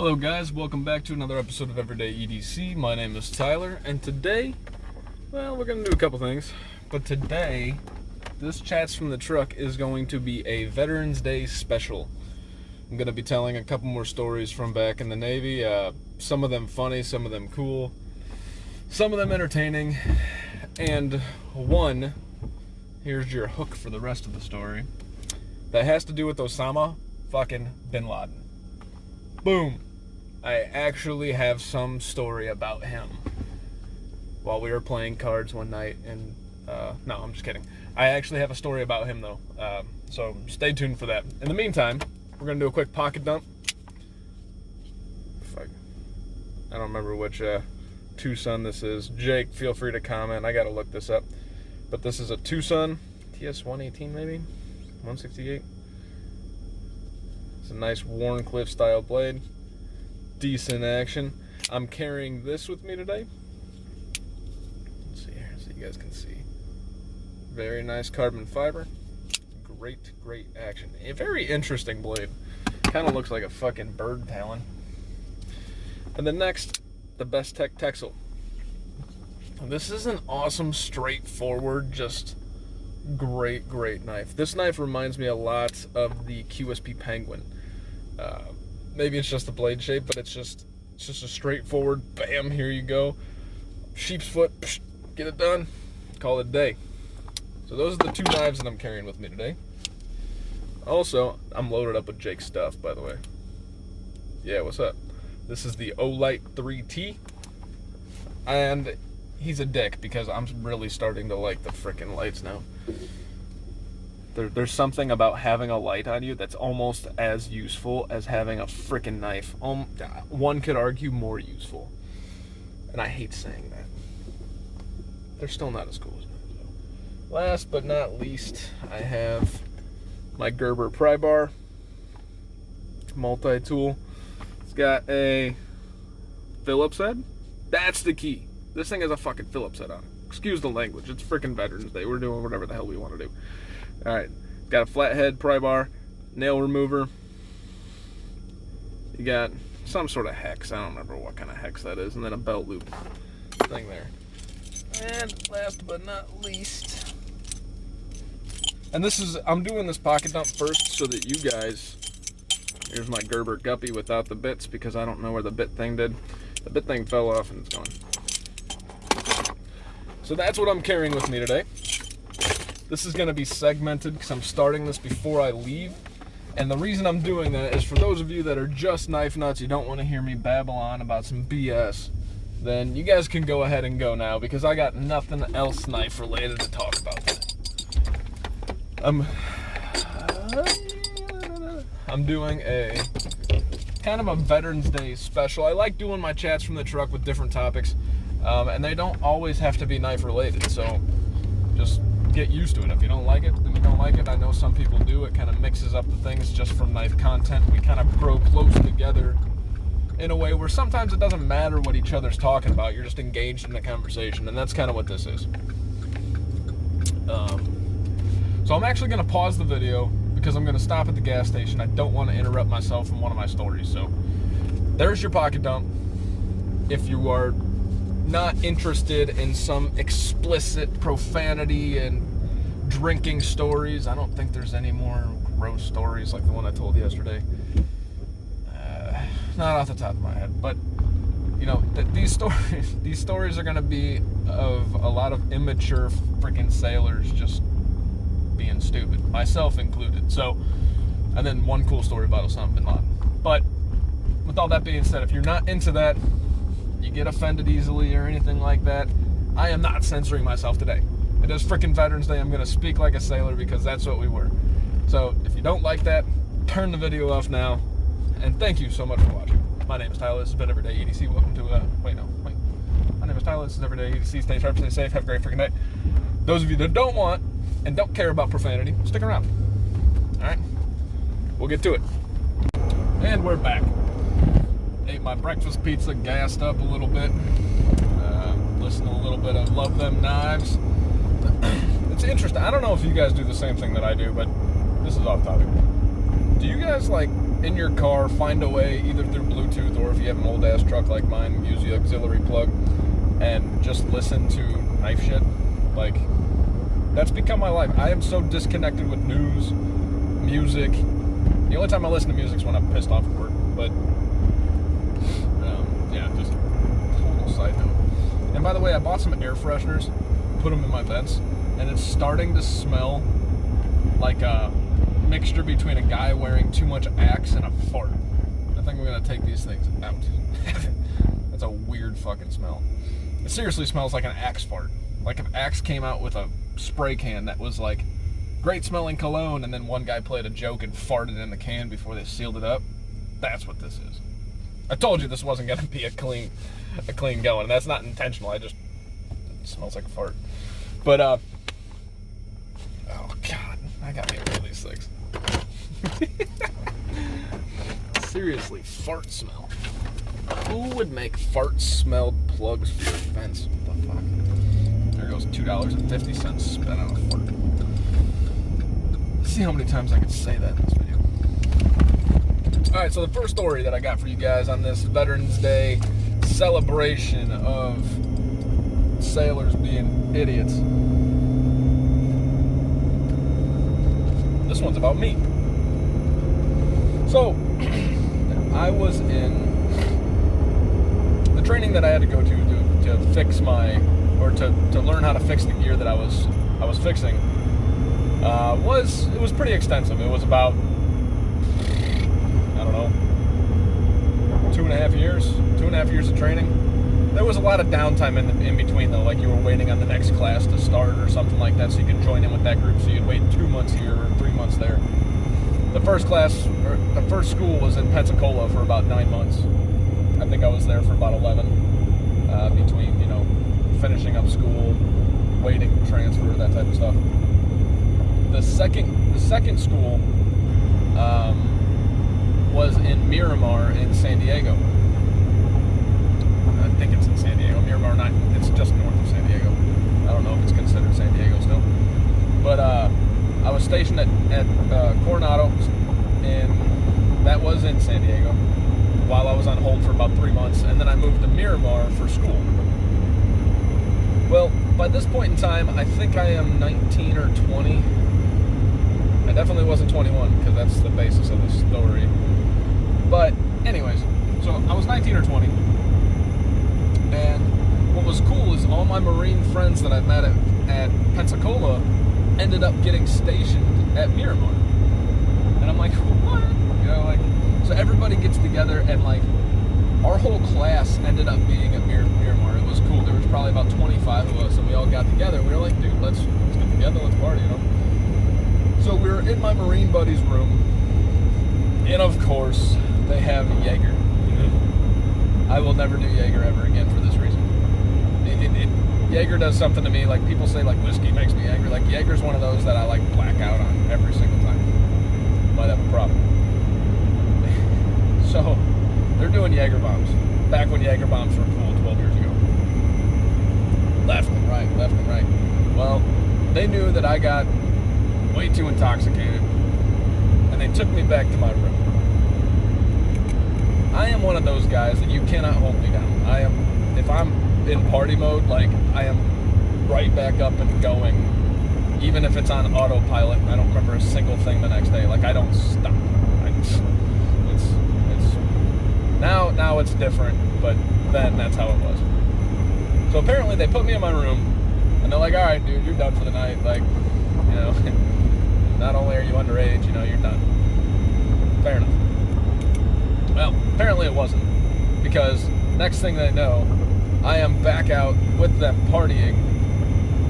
Hello guys, welcome back to another episode of Everyday EDC. My name is Tyler, and today, well, we're going to do a couple things. But today, this Chats from the Truck is going to be a Veterans Day special. I'm going to be telling a couple more stories from back in the Navy. Some of them funny, some of them cool, some of them entertaining. And one, here's your hook for the rest of the story, that has to do with Osama fucking bin Laden. Boom. I actually have some story about him while we were playing cards one night, and no, I'm just kidding. I actually have a story about him though, so stay tuned for that. In the meantime, we're gonna do a quick pocket dump. I don't remember which Tucson this is. Jake, feel free to comment. I gotta look this up, but this is a Tucson TS 118 maybe 168. It's a nice Warncliffe style blade. Decent action. I'm carrying this with me today. Let's see here so you guys can see. Very nice carbon fiber. Great action. A very interesting blade. Kind of looks like a fucking bird talon. And then next, the Best Tech Texel. This is an awesome, straightforward, just great knife. This knife reminds me a lot of the QSP Penguin. Maybe it's just the blade shape, but it's just a straightforward, bam, here you go. Sheep's foot, psh, get it done, call it a day. So those are the two knives that I'm carrying with me today. Also, I'm loaded up with Jake's stuff, by the way. Yeah, what's up? This is the Olight 3T. And he's a dick because I'm really starting to like the frickin' lights now. There's something about having a light on you that's almost as useful as having a frickin' knife. One could argue more useful. And I hate saying that. They're still not as cool as mine. So. Last but not least, I have my Gerber pry bar. Multi-tool. It's got a Phillips head. That's the key. This thing has a fucking Phillips head on it. Excuse the language. It's frickin' Veterans Day. We're doing whatever the hell we want to do. Alright, got a flathead pry bar, nail remover. You got some sort of hex. I don't remember what kind of hex that is. And then a belt loop thing there. And last but not least, and this is, I'm doing this pocket dump first so that you guys, here's my Gerber guppy without the bits because I don't know where the bit thing did. The bit thing fell off and it's gone. So that's what I'm carrying with me today. This is going to be segmented because I'm starting this before I leave. And the reason I'm doing that is for those of you that are just knife nuts, you don't want to hear me babble on about some BS, then you guys can go ahead and go now because I got nothing else knife related to talk about today. I'm doing a kind of a Veterans Day special. I like doing my chats from the truck with different topics, and they don't always have to be knife related, so just get used to it. If you don't like it, then you don't like it. I know some people do. It kind of mixes up the things just from knife content. We kind of grow close together in a way where sometimes it doesn't matter what each other's talking about. You're just engaged in the conversation, and that's kind of what this is. So I'm actually going to pause the video because I'm going to stop at the gas station. I don't want to interrupt myself from one of my stories. So there's your pocket dump. If you are not interested in some explicit profanity and drinking stories, I don't think there's any more gross stories like the one I told yesterday. Not off the top of my head, but you know, these stories are going to be of a lot of immature freaking sailors just being stupid, myself included. So, and then one cool story about Osama bin Laden. But with all that being said, if you're not into that, you get offended easily or anything like that, I am not censoring myself today. It is freaking Veterans Day. I'm going to speak like a sailor because that's what we were. So if you don't like that, turn the video off now. And thank you so much for watching. My name is Tyler. This has been Everyday EDC. Welcome to, wait. My name is Tyler. This is Everyday EDC. Stay sharp, stay safe. Have a great freaking day. Those of you that don't want and don't care about profanity, stick around. All right? We'll get to it. And we're back. Ate my breakfast pizza, gassed up a little bit, listened to a little bit of Love Them Knives. It's interesting. I don't know if you guys do the same thing that I do, but this is off topic. Do you guys, like, in your car find a way, either through Bluetooth have an old ass truck like mine, use the auxiliary plug, and just listen to knife shit. Like, that's become my life. I am so disconnected with news, music. The only time I listen to music is when I'm pissed off at work. But, yeah, just total side note. And by the way, I bought some air fresheners, put them in my vents, and it's starting to smell like a mixture between a guy wearing too much Axe and a fart. I think we're going to take these things out. That's a weird fucking smell. It seriously smells like an Axe fart. Like if Axe came out with a spray can that was like great smelling cologne, and then one guy played a joke and farted in the can before they sealed it up. That's what this is. I told you this wasn't going to be a clean going, and that's not intentional. It smells like a fart. But oh god, I gotta get rid of these things. Seriously, fart smell. Who would make fart-smelled plugs for your fence? What the fuck? There goes $2.50 spent on a fart. Let's see how many times I can say that in this video. Alright, so the first story that I got for you guys on this Veterans Day celebration of sailors being idiots. This one's about me. So, I was in the training that I had to go to fix my, or to learn how to fix the gear that I was fixing. It was pretty extensive. It was about, I don't know, 2.5 years of training. There was a lot of downtime in between though, like you were waiting on the next class to start or something like that, so you could join in with that group. So you'd wait 2 months here or 3 months there. The first school was in Pensacola for about 9 months. I think I was there for about 11, between, finishing up school, waiting to transfer, that type of stuff. The second school was in Miramar in San Diego. I think it's in San Diego. Miramar, not, it's just north of San Diego. I don't know if it's considered San Diego still. But I was stationed at Coronado, and that was in San Diego, while I was on hold for about 3 months, and then I moved to Miramar for school. Well, by this point in time, I think I am 19 or 20. I definitely wasn't 21, because that's the basis of the story. But anyways, so I was 19 or 20, and what was cool is all my Marine friends that I met at Pensacola ended up getting stationed at Miramar. And I'm like, what? So everybody gets together, and our whole class ended up being at Miramar. It was cool. There was probably about 25 of us, and we all got together. We were like, dude, let's get together, let's party, So we were in my Marine buddy's room, and of course, they have Jaeger. I will never do Jaeger ever again for this reason. Jaeger does something to me, like people say whiskey makes me angry. Jaeger's one of those that I black out on every single time. Might have a problem. So, they're doing Jaeger bombs. Back when Jaeger bombs were cool 12 years ago. Left and right. Well, they knew that I got way too intoxicated, and they took me back to my room. I am one of those guys that you cannot hold me down. If I'm in party mode, I am right back up and going, even if it's on autopilot and I don't remember a single thing the next day. I don't stop. Now it's different, but then that's how it was. So apparently they put me in my room, and they're like, all right, dude, you're done for the night. Not only are you underage, you're done. Fair enough. Well, apparently it wasn't, because next thing they know, I am back out with them partying.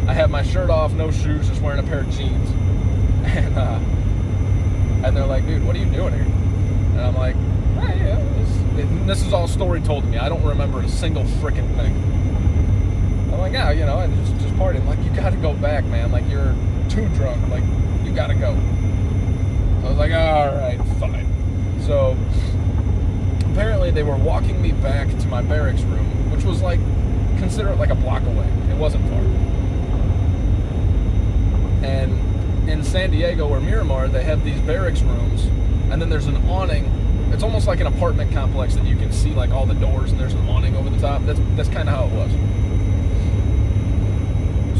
I have my shirt off, no shoes, just wearing a pair of jeans. And they're like, dude, what are you doing here? And I'm like, hey, this is all story told to me. I don't remember a single freaking thing. I'm like, yeah, I just partying. You gotta go back, man. You're too drunk. You gotta go. I was like, all right, fine. So apparently they were walking me back to my barracks room, which was consider it a block away. It wasn't far. And in San Diego or Miramar, they have these barracks rooms, and then there's an awning it's almost like an apartment complex that you can see like all the doors and there's an awning over the top. That's kind of how it was.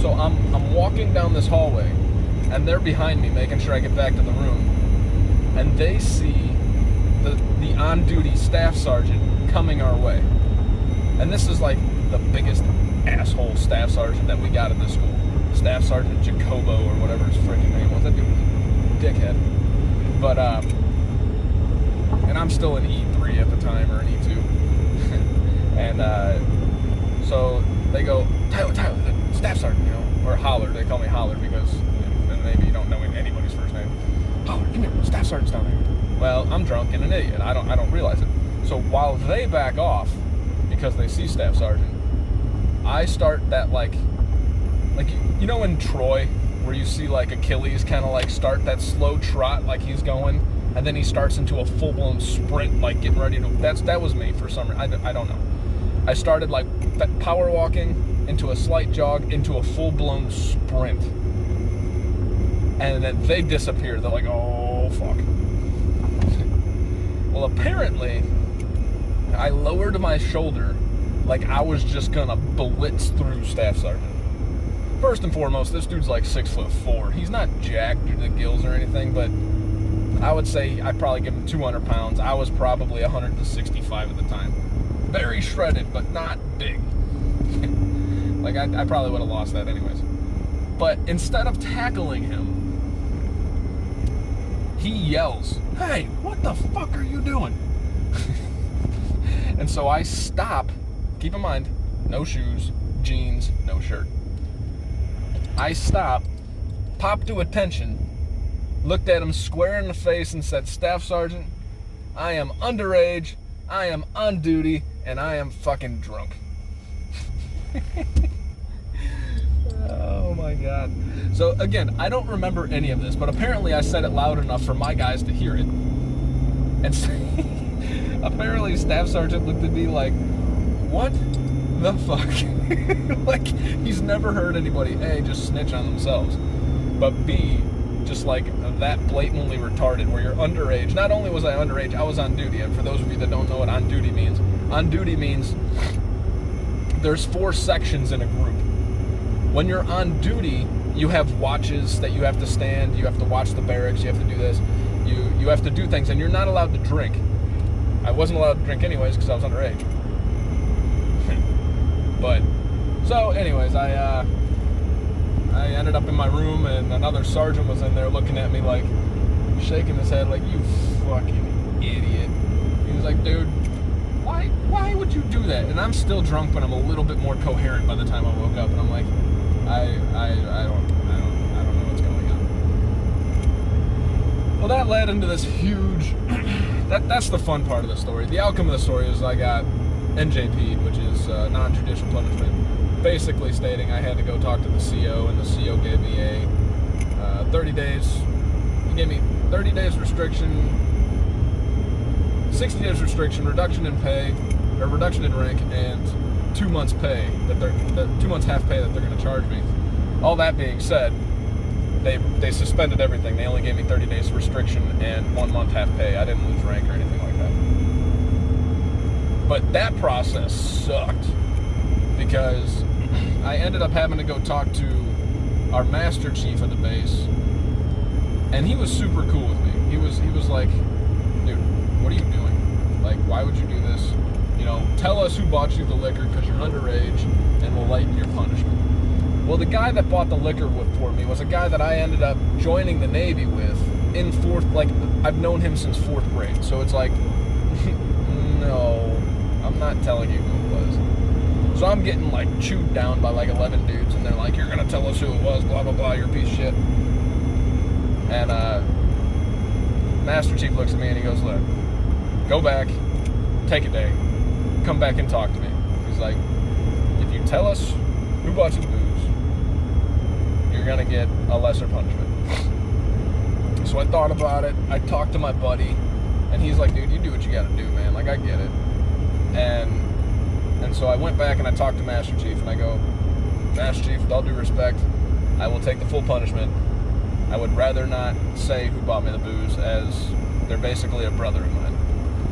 So I'm walking down this hallway, and they're behind me, making sure I get back to the room, and they see the on-duty staff sergeant coming our way. And this is like the biggest asshole staff sergeant that we got in this school. Staff Sergeant Jacobo, or whatever his freaking name was. That dude was a dickhead. But, and I'm still an E3 at the time, or an E2. And, so they go, Tyler, Staff Sergeant, you know, or Holler. They call me Holler because maybe you don't know anybody's first name. Holler, come here, Staff Sergeant's down here. Well, I'm drunk and an idiot. I don't realize it. So while they back off, because they see Staff Sergeant, I start that like you know in Troy where you see like Achilles kind of like start that slow trot like he's going, and then he starts into a full-blown sprint like getting ready to. That was me for some reason. I don't know. I started like power walking into a slight jog into a full-blown sprint, and then they disappear. They're like, oh fuck. Well, apparently I lowered my shoulder like I was just gonna blitz through Staff Sergeant. First and foremost, this dude's like 6'4". He's not jacked to the gills or anything, but I would say I'd probably give him 200 pounds. I was probably 165 at the time. Very shredded, but not big. Like, I probably would have lost that anyways. But instead of tackling him, he yells, "Hey, what the fuck are you doing?" And so I stop. Keep in mind, no shoes, jeans, no shirt. I stopped, popped to attention, looked at him square in the face and said, "Staff Sergeant, I am underage, I am on duty, and I am fucking drunk." Oh my God. So again, I don't remember any of this, but apparently I said it loud enough for my guys to hear it. And apparently Staff Sergeant looked at me like, what the fuck? Like, he's never heard anybody, A, just snitch on themselves, but B, just like that blatantly retarded where you're underage. Not only was I underage, I was on duty. And for those of you that don't know what on duty means there's 4 sections in a group. When you're on duty, you have watches that you have to stand, you have to watch the barracks, you have to do this, you have to do things, and you're not allowed to drink. I wasn't allowed to drink anyways because I was underage. But, so anyways, I ended up in my room, and another sergeant was in there looking at me like, shaking his head like, "You fucking idiot." He was like, "Dude, why would you do that?" And I'm still drunk, but I'm a little bit more coherent by the time I woke up, and I'm like, I don't know what's going on. Well, that led into this huge, that's the fun part of the story. The outcome of the story is I got NJP, which is non-judicial punishment, basically stating I had to go talk to the CO, and the CO gave me a 30 days, he gave me 30 days restriction, 60 days restriction, reduction in pay, or reduction in rank, and 2 months pay, 2 months half pay that they're going to charge me. All that being said, they suspended everything. They only gave me 30 days restriction and 1 month half pay. I didn't lose rank or anything like that. But that process sucked because I ended up having to go talk to our master chief of the base, and he was super cool with me. He was like, "Dude, what are you doing? Like, why would you do this? You know, tell us who bought you the liquor because you're underage, and we'll lighten your punishment." Well, the guy that bought the liquor for me was a guy that I ended up joining the Navy with in I've known him since 4th grade. So it's like, no, I'm not telling you who it was. So I'm getting like chewed down by like 11 dudes, and they're like, "You're gonna tell us who it was, blah, blah, blah, you're a piece of shit." And Master Chief looks at me and he goes, "Look, go back, take a day, come back and talk to me." He's like, "If you tell us who bought you the booze, you're gonna get a lesser punishment." So I thought about it. I talked to my buddy, and he's like, "Dude, you do what you gotta do, man. Like, I get it." And so I went back and I talked to Master Chief, and I go, "Master Chief, with all due respect, I will take the full punishment. I would rather not say who bought me the booze, as they're basically a brother of mine."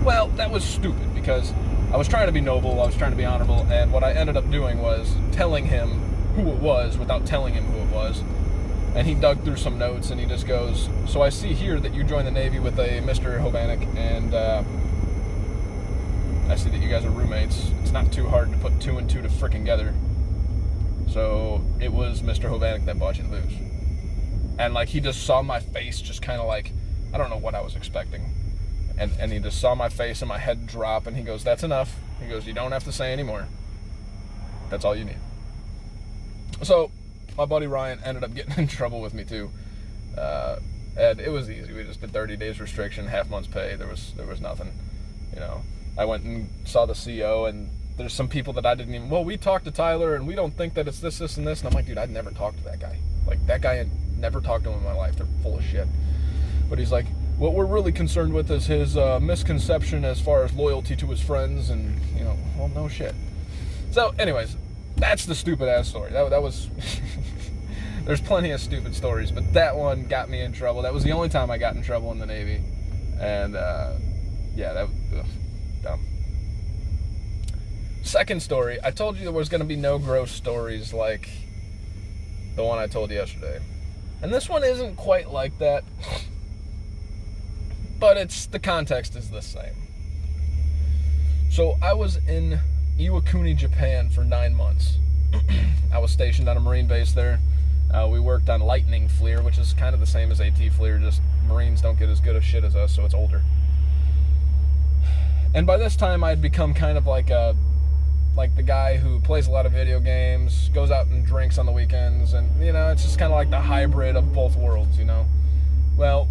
Well, that was stupid because I was trying to be noble, I was trying to be honorable, and what I ended up doing was telling him who it was without telling him who it was. And he dug through some notes and he just goes, so I see here that you joined the Navy with a Mr. Hovanek, and I see that you guys are roommates. It's not too hard to put two and two to frickin' together. So it was Mr. Hovanek that bought you the booze. And like he just saw my face just kind of like, I don't know what I was expecting. And he just saw my face and my head drop and he goes, that's enough. He goes, you don't have to say anymore. That's all you need. So my buddy Ryan ended up getting in trouble with me too. And it was easy. We just did 30 days restriction, half month's pay. There was nothing, you know. I went and saw the CO, and there's some people that I didn't even, well, we talked to Tyler and we don't think that it's this, and this. And I'm like, dude, I'd never talked to that guy. Like, that guy had never talked to him in my life. They're full of shit. But he's like, what we're really concerned with is his misconception as far as loyalty to his friends, and, you know, well, no shit. So, anyways, that's the stupid-ass story. That was... There's plenty of stupid stories, but that one got me in trouble. That was the only time I got in trouble in the Navy. And, yeah, that was dumb. Second story, I told you there was going to be no gross stories like the one I told yesterday. And this one isn't quite like that, but the context is the same. So I was in Iwakuni, Japan for 9 months. I was stationed on a Marine base there. We worked on Lightning FLIR, which is kind of the same as AT FLIR, just Marines don't get as good of shit as us, so it's older. And by this time, I'd become kind of like the guy who plays a lot of video games, goes out and drinks on the weekends, and, you know, it's just kind of like the hybrid of both worlds, you know? Well,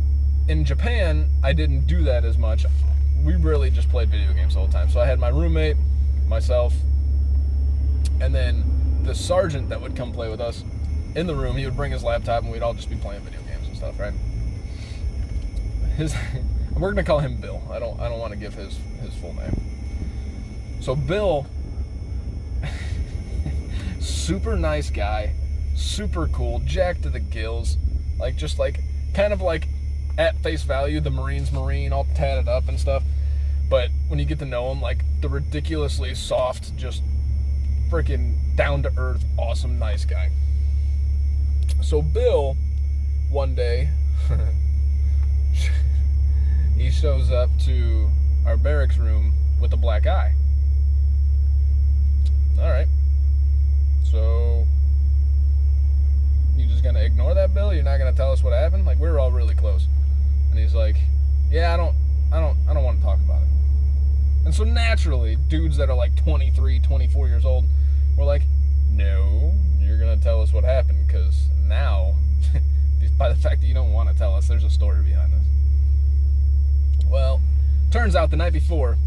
in Japan, I didn't do that as much. We really just played video games the whole time. So I had my roommate, myself, and then the sergeant that would come play with us in the room. He would bring his laptop, and we'd all just be playing video games and stuff, right? We're gonna call him Bill. I don't want to give his full name. So Bill, super nice guy, super cool, jacked to the gills, kind of like at face value the Marine's Marine, all tatted up and stuff. But when you get to know him, like the ridiculously soft, just freaking down to earth, awesome, nice guy. So Bill, one day, he shows up to our barracks room with a black eye. All right. So, you just gonna ignore that, Bill? You're not gonna tell us what happened? Like, we were all really close. And he's like, yeah, I don't want to talk about it. And so naturally, dudes that are like 23, 24 years old, were like, no, you're gonna tell us what happened, because now, by the fact that you don't want to tell us, there's a story behind this. Well, turns out the night before,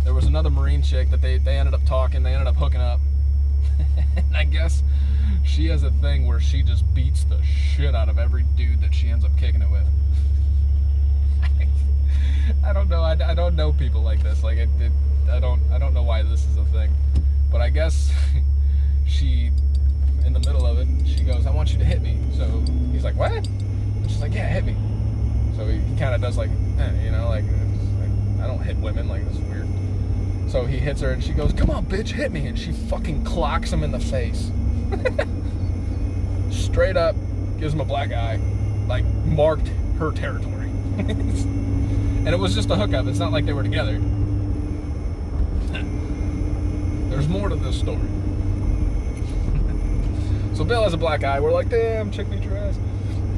there was another Marine chick that they ended up talking, they ended up hooking up. And I guess she has a thing where she just beats the shit out of every dude that she ends up kicking it with. I don't know. I don't know people like this. Like I don't know why this is a thing, but I guess she, in the middle of it, she goes, "I want you to hit me." So he's like, "What?" And she's like, "Yeah, hit me." So he kind of does like, you know, like I don't hit women. Like, this is weird. So he hits her and she goes, "Come on, bitch, hit me!" And she fucking clocks him in the face. Straight up, gives him a black eye, like marked her territory. And it was just a hookup. It's not like they were together. There's more to this story. So Bill has a black eye. We're like, damn, chick beat your ass.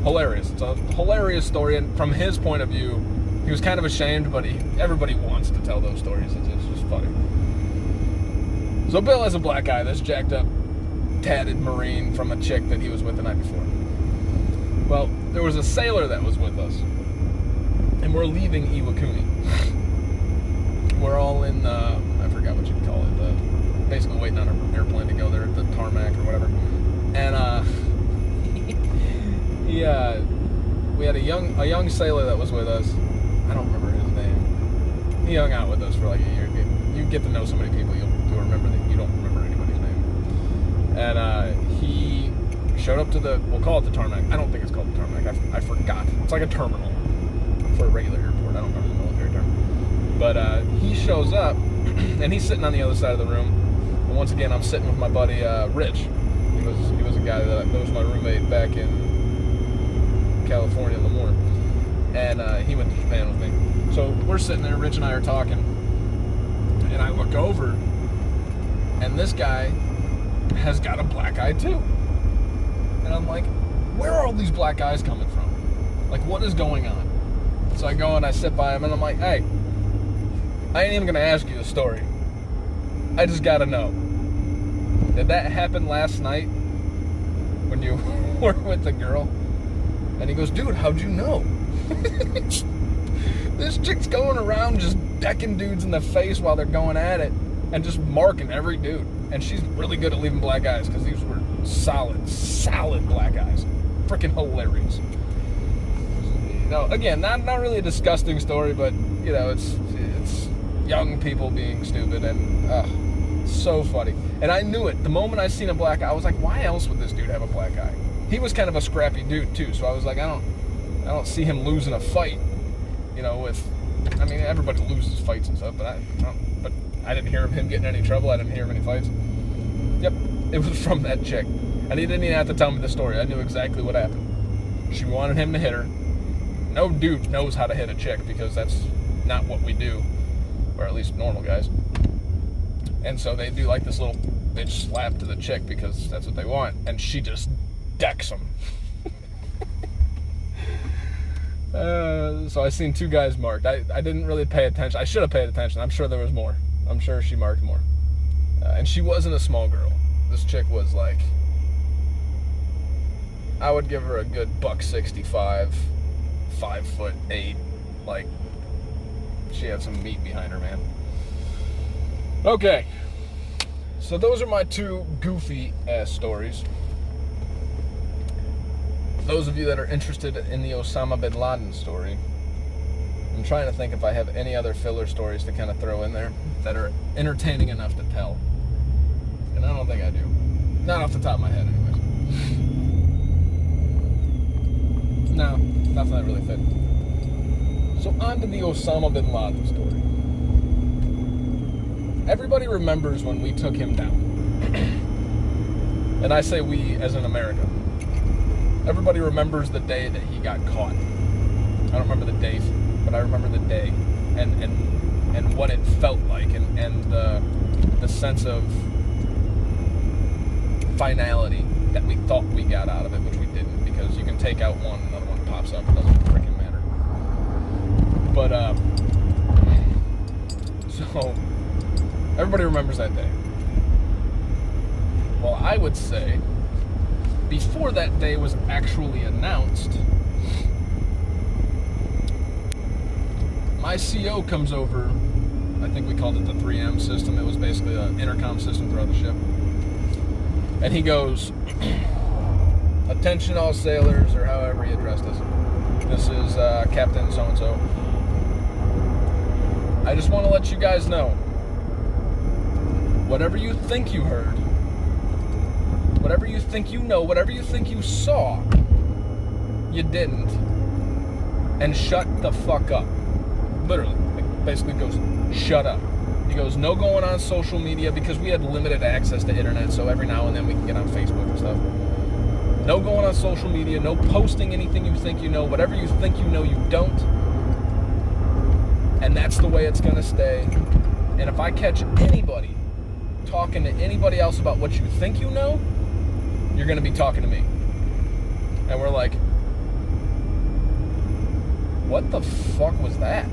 Hilarious. It's a hilarious story. And from his point of view, he was kind of ashamed, but everybody wants to tell those stories. It's just funny. So Bill has a black eye. This jacked up, tatted Marine from a chick that he was with the night before. Well, there was a sailor that was with us. And we're leaving Iwakuni. We're all in, I forgot what you'd call it, basically waiting on an airplane to go there at the tarmac or whatever. And we had a young sailor that was with us. I don't remember his name. He hung out with us for like a year. You get to know so many people, you'll remember that you don't remember anybody's name. And he showed up to we'll call it the tarmac. I don't think it's called the tarmac. I forgot. It's like a terminal for a regular airport. I don't remember the military term. But he shows up, and he's sitting on the other side of the room. And once again, I'm sitting with my buddy Rich. He was a guy that was my roommate back in California, Lemoore. And he went to Japan with me. So we're sitting there, Rich and I are talking, and I look over, and this guy has got a black eye too. And I'm like, where are all these black eyes coming from? Like, what is going on? So I go and I sit by him, and I'm like, hey, I ain't even going to ask you the story. I just got to know. Did that happen last night when you were with the girl? And he goes, dude, how'd you know? This chick's going around just decking dudes in the face while they're going at it and just marking every dude. And she's really good at leaving black eyes because these were solid black eyes. Freaking hilarious. You know, again, not really a disgusting story, but, you know, it's young people being stupid and so funny. And I knew it. The moment I seen a black eye, I was like, why else would this dude have a black eye? He was kind of a scrappy dude, too, so I was like, I don't see him losing a fight, you know, I mean, everybody loses fights and stuff, but I didn't hear of him getting in any trouble. I didn't hear of any fights. Yep, it was from that chick. And he didn't even have to tell me the story. I knew exactly what happened. She wanted him to hit her. No dude knows how to hit a chick because that's not what we do, or at least normal guys. And so they do like this little bitch slap to the chick because that's what they want. And she just decks him. So I seen two guys marked. I didn't really pay attention. I should have paid attention. I'm sure there was more. I'm sure she marked more. And she wasn't a small girl. This chick was like, I would give her a good $165, 5'8". Like, she had some meat behind her, man. Okay. So those are my two goofy ass stories. Those of you that are interested in the Osama bin Laden story, I'm trying to think if I have any other filler stories to kind of throw in there that are entertaining enough to tell. And I don't think I do. Not off the top of my head, anyways. No, nothing that really fit. So on to the Osama bin Laden story. Everybody remembers when we took him down. And I say we as in America. Everybody remembers the day that he got caught. I don't remember the date, but I remember the day and what it felt like and the sense of finality that we thought we got out of it, which we didn't, because you can take out one, another one pops up. It doesn't freaking matter. But so everybody remembers that day. Well, I would say before that day was actually announced, my CO comes over. I think we called it the 3M system. It was basically an intercom system throughout the ship. And he goes, attention all sailors, or however he addressed us. This is Captain so-and-so. I just want to let you guys know, whatever you think you heard, whatever you think you know, whatever you think you saw, you didn't. And shut the fuck up. Literally. Like, basically goes, shut up. He goes, no going on social media, because we had limited access to internet, so every now and then we can get on Facebook and stuff. No going on social media, no posting anything you think you know. Whatever you think you know, you don't. And that's the way it's going to stay. And if I catch anybody talking to anybody else about what you think you know, you're going to be talking to me. And we're like, what the fuck was that?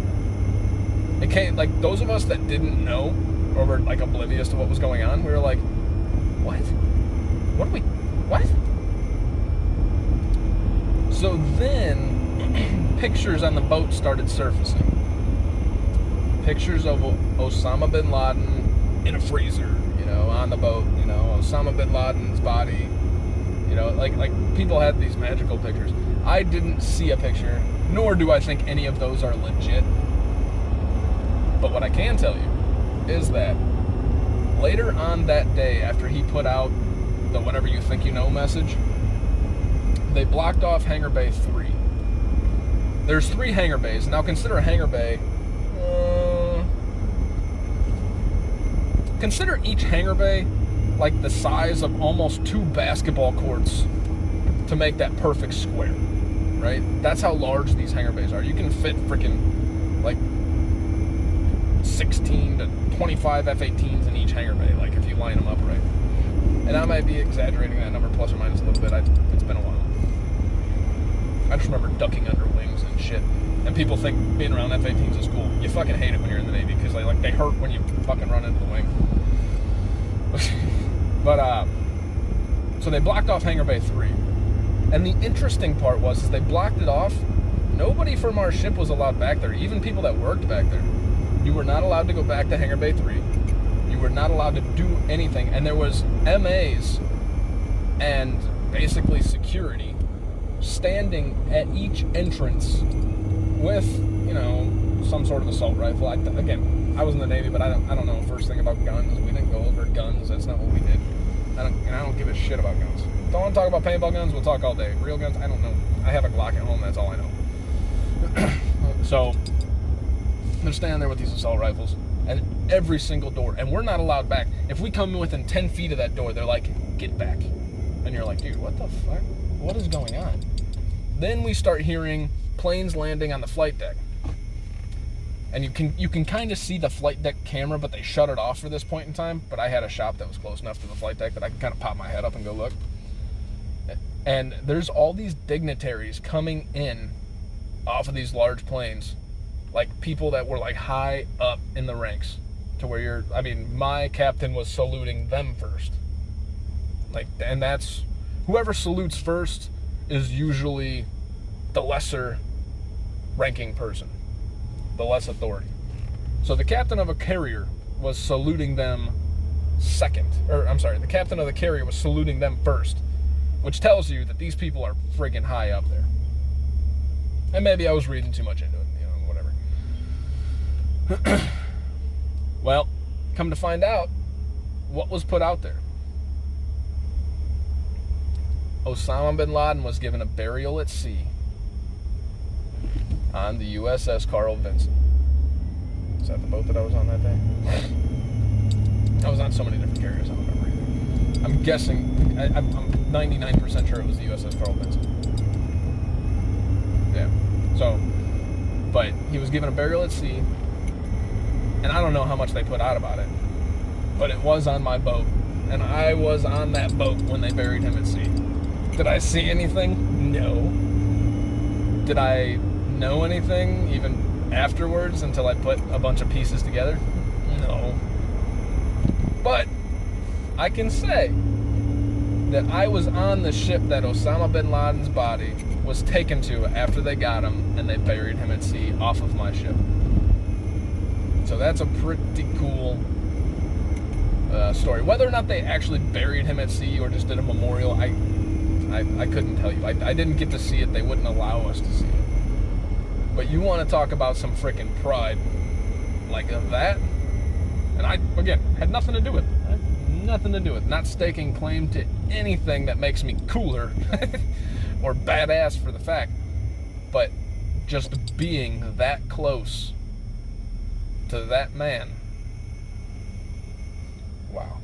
It came, like, those of us that didn't know or were like oblivious to what was going on, we were like, what? What are we, what? So then pictures on the boat started surfacing. Pictures of Osama bin Laden in a freezer, you know, on the boat, you know, Osama bin Laden's body, you know, like people had these magical pictures. I didn't see a picture, nor do I think any of those are legit. But what I can tell you is that later on that day, after he put out the whatever you think you know message, they blocked off Hangar Bay 3. There's 3 hangar bays. Now consider a hangar bay, consider each hangar bay like the size of almost 2 basketball courts to make that perfect square, right? That's how large these hangar bays are. You can fit freaking like 16 to 25 F-18s in each hangar bay, like if you line them up right. And I might be exaggerating that number plus or minus a little bit. It's been a while. I just remember ducking under wings and shit. And people think being around F-18s is cool. You fucking hate it when you're in the Navy because they hurt when you fucking run into the wing. But so they blocked off Hangar Bay 3. And the interesting part was they blocked it off. Nobody from our ship was allowed back there, even people that worked back there. You were not allowed to go back to Hangar Bay 3. You were not allowed to do anything. And there was MAs and basically security standing at each entrance with, some sort of assault rifle. Again, I was in the Navy, but I don't know first thing about guns. We didn't go over guns. That's not what we did. I don't give a shit about guns. Don't want to talk about paintball guns? We'll talk all day. Real guns? I don't know. I have a Glock at home. That's all I know. So they're standing there with these assault rifles at every single door, and we're not allowed back. If we come within 10 feet of that door, they're like, get back. And you're like, dude, what the fuck? What is going on? Then we start hearing planes landing on the flight deck. And you can kind of see the flight deck camera, but they shut it off for this point in time. But I had a shop that was close enough to the flight deck that I could kind of pop my head up and go look. And there's all these dignitaries coming in off of these large planes, like people that were like high up in the ranks, to where my captain was saluting them first. And that's whoever salutes first is usually the lesser ranking person, the less authority. So the captain of a carrier was saluting them second, the captain of the carrier was saluting them first, which tells you that these people are friggin' high up there. And maybe I was reading too much into it, whatever. Well, come to find out, what was put out there? Osama bin Laden was given a burial at sea on the USS Carl Vinson. Is that the boat that I was on that day? I was on so many different carriers, I don't remember either. I'm guessing, I'm 99% sure it was the USS Carl Vinson. Yeah. So, but he was given a burial at sea, and I don't know how much they put out about it, but it was on my boat, and I was on that boat when they buried him at sea. Did I see anything? No. Did I know anything even afterwards until I put a bunch of pieces together? No. But I can say that I was on the ship that Osama bin Laden's body was taken to after they got him and they buried him at sea off of my ship. So that's a pretty cool story. Whether or not they actually buried him at sea or just did a memorial, I couldn't tell you. I didn't get to see it. They wouldn't allow us to see it. But you want to talk about some freaking pride like that? And I, again, had nothing to do with it. Nothing to do with it. Not staking claim to anything that makes me cooler or badass for the fact. But just being that close to that man. Wow.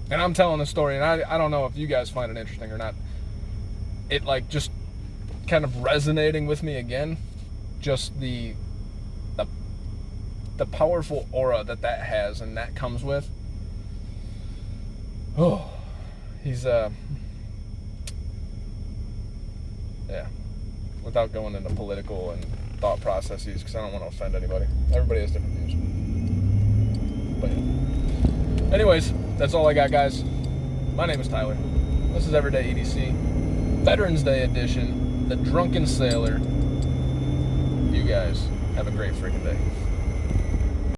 And I'm telling the story, and I don't know if you guys find it interesting or not. It just kind of resonating with me again. Just the powerful aura that has and that comes with. Oh, he's yeah. Without going into political and thought processes, because I don't want to offend anybody. Everybody has different views. But yeah. Anyways, that's all I got, guys. My name is Tyler. This is Everyday EDC, Veterans Day edition, the Drunken Sailor. You guys have a great freaking day.